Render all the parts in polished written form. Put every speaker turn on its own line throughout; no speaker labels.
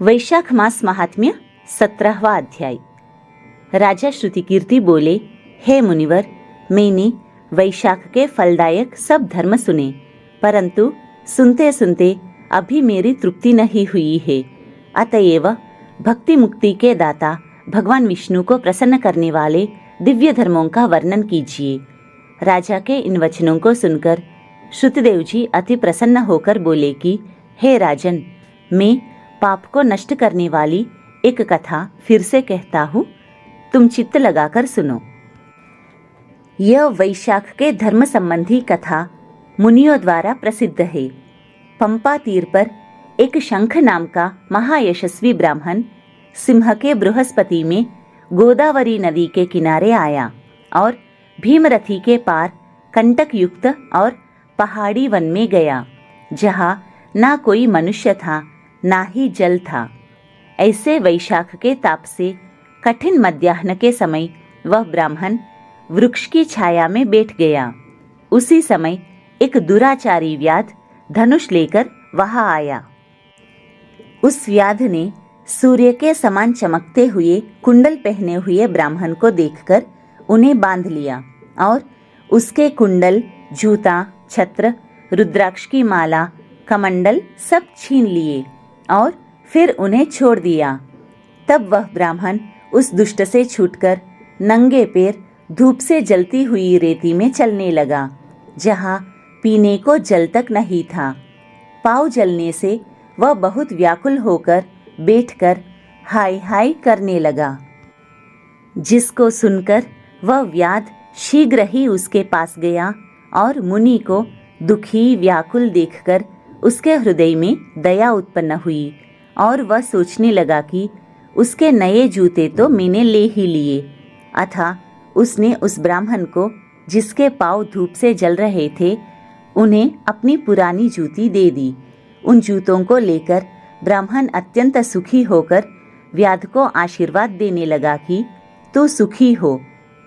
वैशाख मास महात्म्य 17वां अध्याय। राजा श्रुतिकीर्ति बोले, हे मुनिवर, मैंने वैशाख के फलदायक सब धर्म सुने, परंतु सुनते सुनते अभी मेरी तृप्ति नहीं हुई है। अतएव भक्ति मुक्ति के दाता भगवान विष्णु को प्रसन्न करने वाले दिव्य धर्मों का वर्णन कीजिए। राजा के इन वचनों को सुनकर श्रुतदेव जी अति प्रसन्न होकर बोले कि हे राजन, मैं पाप को नष्ट करने वाली एक कथा फिर से कहता हूँ, तुम चित्त लगाकर सुनो। यह वैशाख के धर्म संबंधी कथा मुनियों द्वारा प्रसिद्ध है। पंपा तीर पर एक शंख नाम का महायशस्वी ब्राह्मण सिंह के बृहस्पति में गोदावरी नदी के किनारे आया और भीमरथी के पार कंटक युक्त और पहाड़ी वन में गया, जहाँ ना कोई मनुष्य था ना ही जल था। ऐसे वैशाख के ताप से कठिन मध्याह्न के समय वह ब्राह्मण वृक्ष की छाया में बैठ गया। उसी समय एक दुराचारी व्याध धनुष लेकर वहां आया। उस व्याध ने सूर्य के समान चमकते हुए कुंडल पहने हुए ब्राह्मण को देखकर उन्हें बांध लिया और उसके कुंडल, जूता, छत्र, रुद्राक्ष की माला, कमंडल सब छीन लिए और फिर उन्हें छोड़ दिया। तब वह ब्राह्मण उस दुष्ट से छूटकर नंगे पैर धूप से जलती हुई रेती में चलने लगा, जहाँ पीने को जल तक नहीं था। पाँव जलने से वह बहुत व्याकुल होकर बैठकर हाय हाय करने लगा, जिसको सुनकर वह व्याध शीघ्र ही उसके पास गया और मुनि को दुखी व्याकुल देखकर उसके हृदय में दया उत्पन्न हुई और वह सोचने लगा कि उसके नए जूते तो मैंने ले ही लिए। अतः उसने उस ब्राह्मण को, जिसके पाँव धूप से जल रहे थे, उन्हें अपनी पुरानी जूती दे दी। उन जूतों को लेकर ब्राह्मण अत्यंत सुखी होकर व्याध को आशीर्वाद देने लगा कि तू सुखी हो,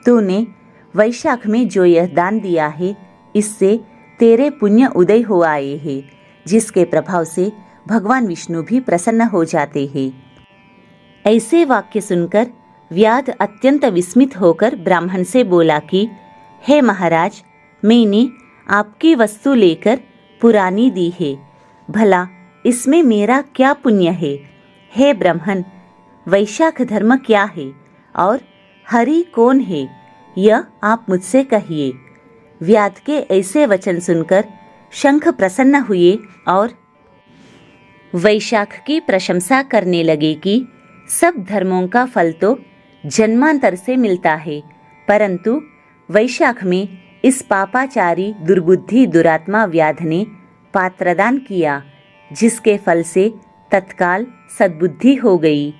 तूने वैशाख में जो यह दान दिया है, इससे तेरे पुण्य उदय हो आए हैं, जिसके प्रभाव से भगवान विष्णु भी प्रसन्न हो जाते हैं। ऐसे वाक्य सुनकर व्याध अत्यंत विस्मित होकर ब्राह्मण से बोला कि हे महाराज, मैंने आपकी वस्तु लेकर पुरानी दी है, भला इसमें मेरा क्या पुण्य है? हे ब्राह्मण, वैशाख धर्म क्या है और हरि कौन है, यह आप मुझसे कहिए। व्याध के ऐसे वचन सुनकर शंख प्रसन्न हुए और वैशाख की प्रशंसा करने लगे कि सब धर्मों का फल तो जन्मांतर से मिलता है, परंतु वैशाख में इस पापाचारी दुर्बुद्धि दुरात्मा व्याध ने पात्रदान किया, जिसके फल से तत्काल सद्बुद्धि हो गई।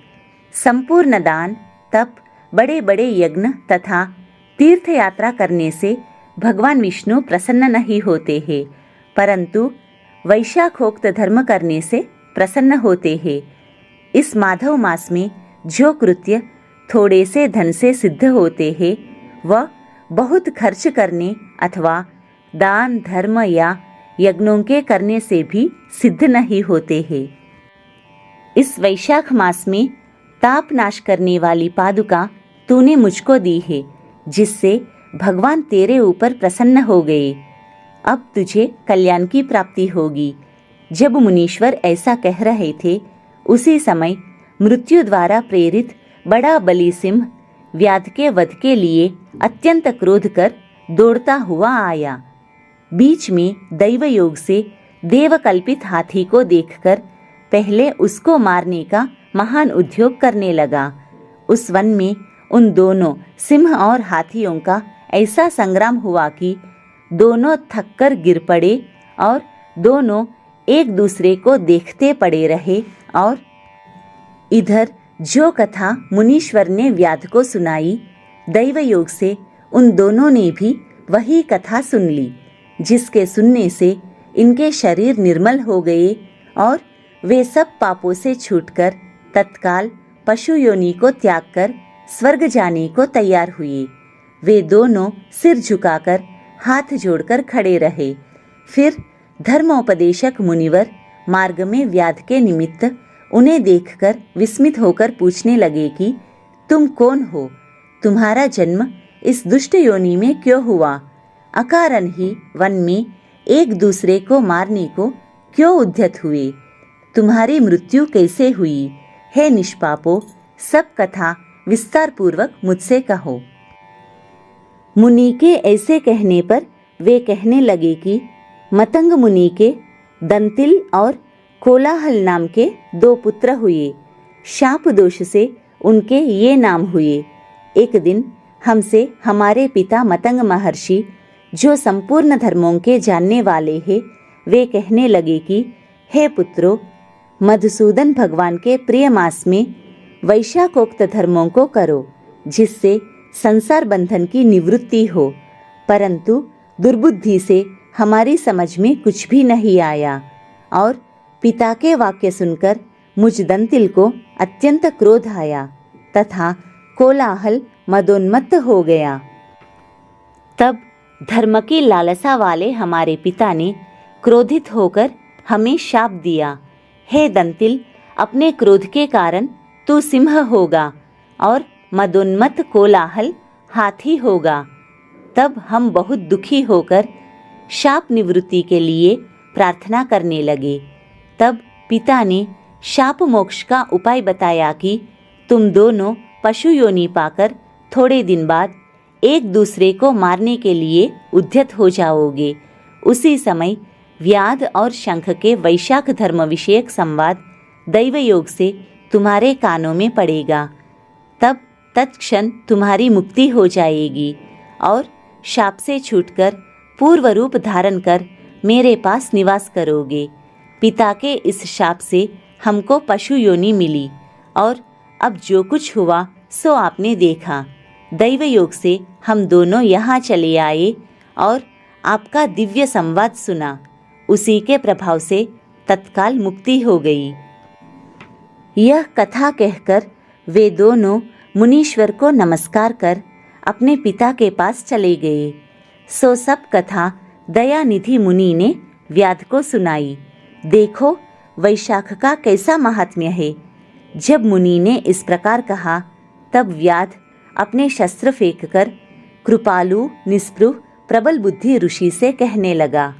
संपूर्ण दान, तप, बड़े बड़े यज्ञ तथा तीर्थ यात्रा करने से भगवान विष्णु प्रसन्न नहीं होते हैं, परंतु वैशाखोक्त धर्म करने से प्रसन्न होते हैं। इस माधव मास में जो कृत्य थोड़े से धन से सिद्ध होते हैं, वह बहुत खर्च करने अथवा दान धर्म या यज्ञों के करने से भी सिद्ध नहीं होते हैं। इस वैशाख मास में ताप नाश करने वाली पादुका तूने मुझको दी है, जिससे भगवान तेरे ऊपर प्रसन्न हो गए। अब तुझे कल्याण की प्राप्ति होगी। जब मुनीश्वर ऐसा कह रहे थे, उसी समय मृत्यु द्वारा प्रेरित बड़ा बलि सिंह व्याध के वध के लिए अत्यंत क्रोध कर दौड़ता हुआ आया। बीच में दैव योग से देवकल्पित हाथी को देखकर पहले उसको मारने का महान उद्योग करने लगा। उस वन में उन दोनों सिंह और हाथियों का ऐसा संग्राम हुआ कि दोनों थककर गिर पड़े और दोनों एक दूसरे को देखते पड़े रहे। और इधर जो कथा मुनीश्वर ने व्याध को सुनाई, दैव योग से उन दोनों ने भी वही कथा सुन ली, जिसके सुनने से इनके शरीर निर्मल हो गए और वे सब पापों से छूटकर तत्काल पशु योनि को त्याग कर स्वर्ग जाने को तैयार हुए। वे दोनों सिर झुकाकर हाथ जोड़कर खड़े रहे। फिर धर्मोपदेशक मुनिवर मार्ग में व्याध के निमित्त उन्हें देखकर विस्मित होकर पूछने लगे कि तुम कौन हो? तुम्हारा जन्म इस दुष्ट योनि में क्यों हुआ? अकारण ही वन में एक दूसरे को मारने को क्यों उद्यत हुए? तुम्हारी मृत्यु कैसे हुई? हे निष्पापो, सब कथा विस्तार पूर्वक मुझसे कहो। मुनि के ऐसे कहने पर वे कहने लगे कि मतंग मुनि के दंतिल और कोलाहल नाम के 2 पुत्र हुए। शाप दोष से उनके ये नाम हुए। एक दिन हमसे हमारे पिता मतंग महर्षि, जो संपूर्ण धर्मों के जानने वाले हैं, वे कहने लगे कि हे पुत्रों, मधुसूदन भगवान के प्रिय मास में वैशाखोक्त धर्मों को करो, जिससे संसार बंधन की निवृत्ति हो। परंतु दुर्बुद्धि से हमारी समझ में कुछ भी नहीं आया और पिता के वाक्य सुनकर मुझ दंतिल को अत्यंत क्रोध आया तथा कोलाहल मदोन्मत्त हो गया। तब धर्म की लालसा वाले हमारे पिता ने क्रोधित होकर हमें शाप दिया, हे दंतिल, अपने क्रोध के कारण तू सिंह होगा और मदोन्मत्त कोलाहल हाथी होगा। तब हम बहुत दुखी होकर शाप निवृत्ति के लिए प्रार्थना करने लगे। तब पिता ने शाप मोक्ष का उपाय बताया कि तुम दोनों पशु योनि पाकर थोड़े दिन बाद एक दूसरे को मारने के लिए उद्यत हो जाओगे। उसी समय व्याध और शंख के वैशाख धर्म विषयक संवाद दैव योग से तुम्हारे कानों में पड़ेगा। तब तत्क्षण तुम्हारी मुक्ति हो जाएगी और शाप से छूटकर पूर्व रूप धारण कर मेरे पास निवास करोगे। पिता के इस शाप से हमको पशु योनि मिली और अब जो कुछ हुआ सो आपने देखा। दैव योग से हम दोनों यहाँ चले आए और आपका दिव्य संवाद सुना। उसी के प्रभाव से तत्काल मुक्ति हो गई। यह कथा कहकर वे दोनों मुनीश्वर को नमस्कार कर अपने पिता के पास चले गए। सो सब कथा दयानिधि मुनि ने व्याध को सुनाई। देखो वैशाख का कैसा महात्म्य है। जब मुनि ने इस प्रकार कहा, तब व्याध अपने शस्त्र फेंककर कृपालु निस्पृह प्रबल बुद्धि ऋषि से कहने लगा,